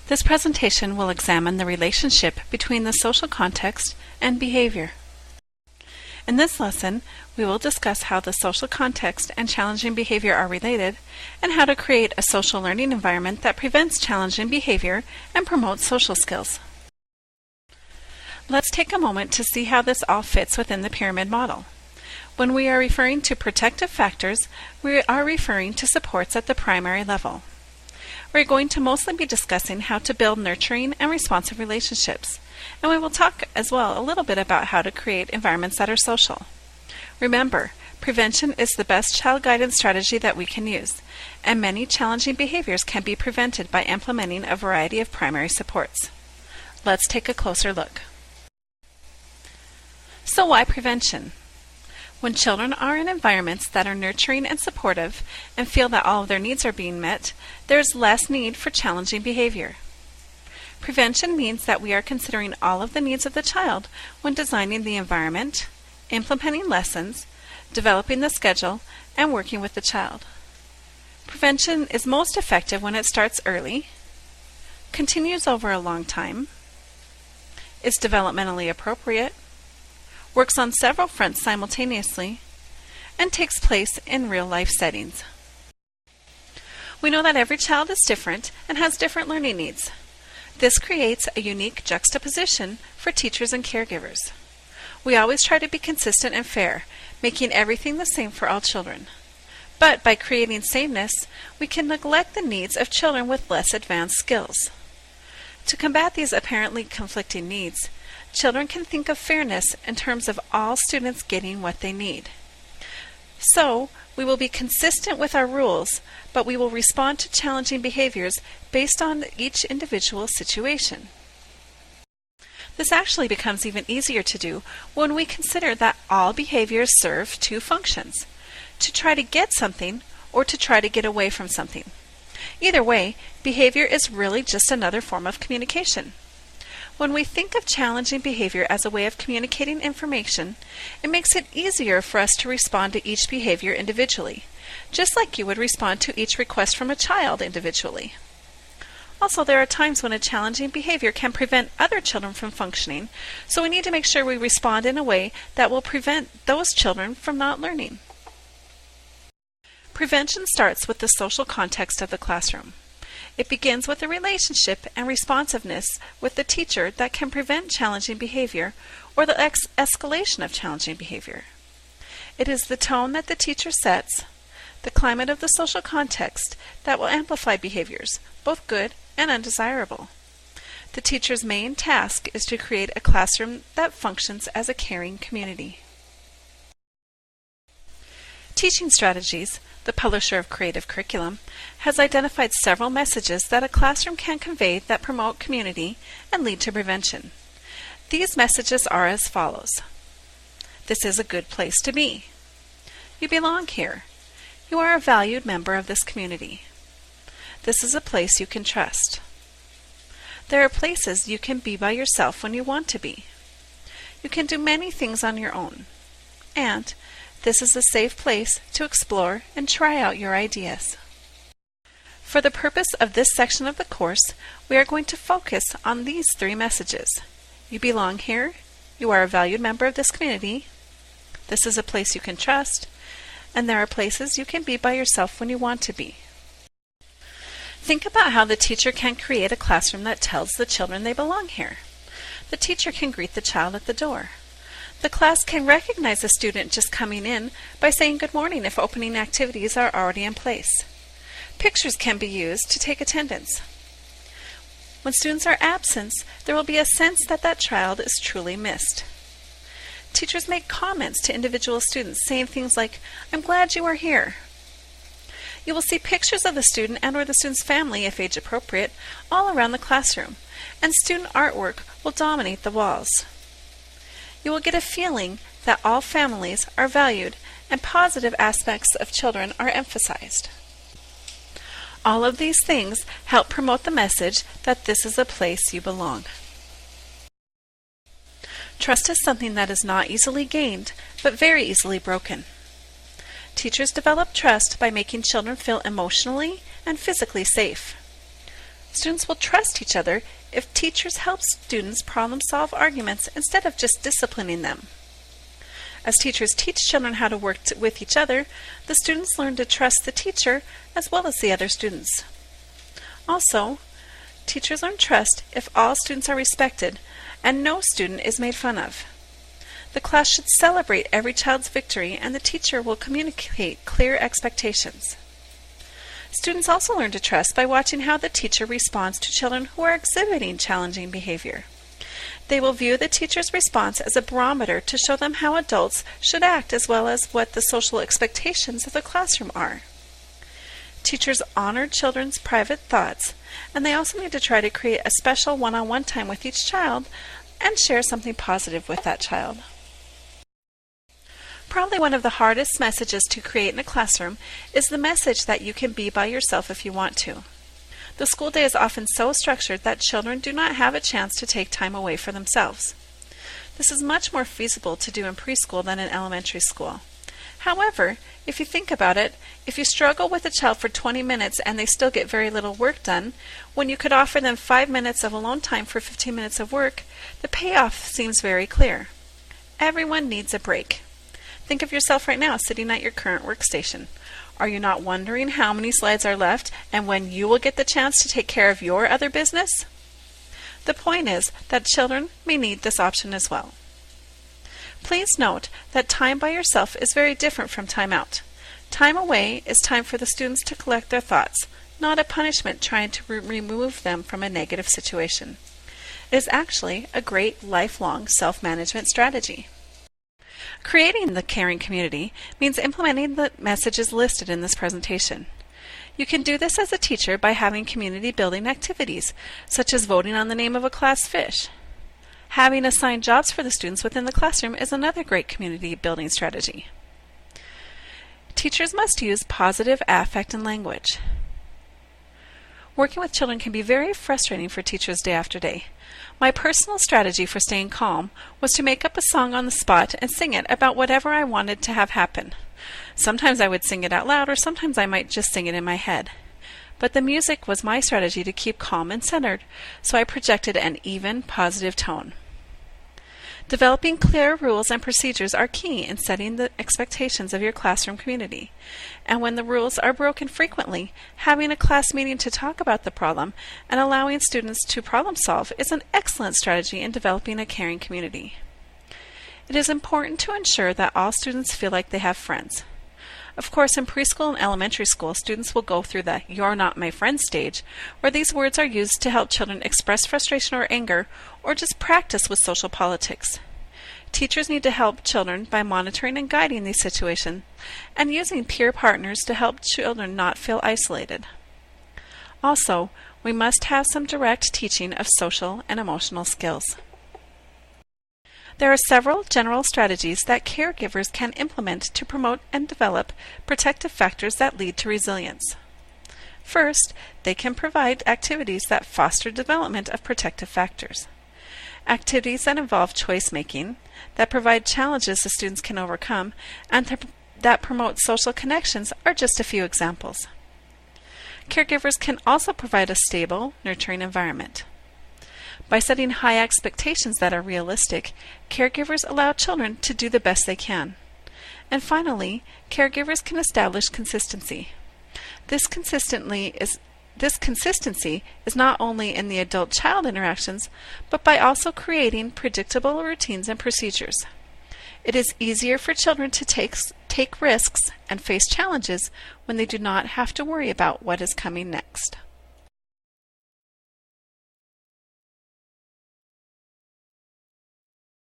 This presentation will examine the relationship between the social context and behavior. In this lesson, we will discuss how the social context and challenging behavior are related, and how to create a social learning environment that prevents challenging behavior and promotes social skills. Let's take a moment to see how this all fits within the pyramid model. When we are referring to protective factors, we are referring to supports at the primary level. We're going to mostly be discussing how to build nurturing and responsive relationships, and we will talk as well a little bit about how to create environments that are social. Remember, prevention is the best child guidance strategy that we can use, and many challenging behaviors can be prevented by implementing a variety of primary supports. Let's take a closer look. So why prevention? When children are in environments that are nurturing and supportive and feel that all of their needs are being met, there is less need for challenging behavior. Prevention means that we are considering all of the needs of the child when designing the environment, implementing lessons, developing the schedule, and working with the child. Prevention is most effective when it starts early, continues over a long time, is developmentally appropriate, works on several fronts simultaneously, and takes place in real-life settings. We know that every child is different and has different learning needs. This creates a unique juxtaposition for teachers and caregivers. We always try to be consistent and fair, making everything the same for all children. But by creating sameness, we can neglect the needs of children with less advanced skills. To combat these apparently conflicting needs, children can think of fairness in terms of all students getting what they need. So, we will be consistent with our rules, but we will respond to challenging behaviors based on each individual situation. This actually becomes even easier to do when we consider that all behaviors serve two functions: to try to get something or to try to get away from something. Either way, behavior is really just another form of communication. When we think of challenging behavior as a way of communicating information, it makes it easier for us to respond to each behavior individually, just like you would respond to each request from a child individually. Also, there are times when a challenging behavior can prevent other children from functioning, so we need to make sure we respond in a way that will prevent those children from not learning. Prevention starts with the social context of the classroom. It begins with a relationship and responsiveness with the teacher that can prevent challenging behavior or the escalation of challenging behavior. It is the tone that the teacher sets, the climate of the social context, that will amplify behaviors, both good and undesirable. The teacher's main task is to create a classroom that functions as a caring community. Teaching Strategies, the publisher of Creative Curriculum, has identified several messages that a classroom can convey that promote community and lead to prevention. These messages are as follows. This is a good place to be. You belong here. You are a valued member of this community. This is a place you can trust. There are places you can be by yourself when you want to be. You can do many things on your own. And this is a safe place to explore and try out your ideas. For the purpose of this section of the course, we are going to focus on these three messages. You belong here, you are a valued member of this community, this is a place you can trust, and there are places you can be by yourself when you want to be. Think about how the teacher can create a classroom that tells the children they belong here. The teacher can greet the child at the door. The class can recognize a student just coming in by saying good morning if opening activities are already in place. Pictures can be used to take attendance. When students are absent, there will be a sense that that child is truly missed. Teachers make comments to individual students saying things like, "I'm glad you are here." You will see pictures of the student and or the student's family, if age appropriate, all around the classroom, and student artwork will dominate the walls. You will get a feeling that all families are valued and positive aspects of children are emphasized. All of these things help promote the message that this is a place you belong. Trust is something that is not easily gained, but very easily broken. Teachers develop trust by making children feel emotionally and physically safe. Students will trust each other if teachers help students problem-solve arguments instead of just disciplining them. As teachers teach children how to work with each other, the students learn to trust the teacher as well as the other students. Also, teachers learn trust if all students are respected and no student is made fun of. The class should celebrate every child's victory, and the teacher will communicate clear expectations. Students also learn to trust by watching how the teacher responds to children who are exhibiting challenging behavior. They will view the teacher's response as a barometer to show them how adults should act as well as what the social expectations of the classroom are. Teachers honor children's private thoughts, and they also need to try to create a special one-on-one time with each child and share something positive with that child. Probably one of the hardest messages to create in a classroom is the message that you can be by yourself if you want to. The school day is often so structured that children do not have a chance to take time away for themselves. This is much more feasible to do in preschool than in elementary school. However, if you think about it, if you struggle with a child for 20 minutes and they still get very little work done, when you could offer them 5 minutes of alone time for 15 minutes of work, the payoff seems very clear. Everyone needs a break. Think of yourself right now sitting at your current workstation. Are you not wondering how many slides are left and when you will get the chance to take care of your other business? The point is that children may need this option as well. Please note that time by yourself is very different from time out. Time away is time for the students to collect their thoughts, not a punishment trying to remove them from a negative situation. It is actually a great lifelong self-management strategy. Creating the caring community means implementing the messages listed in this presentation. You can do this as a teacher by having community building activities, such as voting on the name of a class fish. Having assigned jobs for the students within the classroom is another great community building strategy. Teachers must use positive affect and language. Working with children can be very frustrating for teachers day after day. My personal strategy for staying calm was to make up a song on the spot and sing it about whatever I wanted to have happen. Sometimes I would sing it out loud, or sometimes I might just sing it in my head. But the music was my strategy to keep calm and centered, so I projected an even, positive tone. Developing clear rules and procedures are key in setting the expectations of your classroom community. And when the rules are broken frequently, having a class meeting to talk about the problem and allowing students to problem solve is an excellent strategy in developing a caring community. It is important to ensure that all students feel like they have friends. Of course, in preschool and elementary school, students will go through the "you're not my friend" stage, where these words are used to help children express frustration or anger, or just practice with social politics. Teachers need to help children by monitoring and guiding these situations, and using peer partners to help children not feel isolated. Also, we must have some direct teaching of social and emotional skills. There are several general strategies that caregivers can implement to promote and develop protective factors that lead to resilience. First, they can provide activities that foster development of protective factors. Activities that involve choice making, that provide challenges the students can overcome, and that promote social connections are just a few examples. Caregivers can also provide a stable, nurturing environment. By setting high expectations that are realistic, caregivers allow children to do the best they can. And finally, caregivers can establish consistency. This consistency is not only in the adult-child interactions, but by also creating predictable routines and procedures. It is easier for children to take risks and face challenges when they do not have to worry about what is coming next.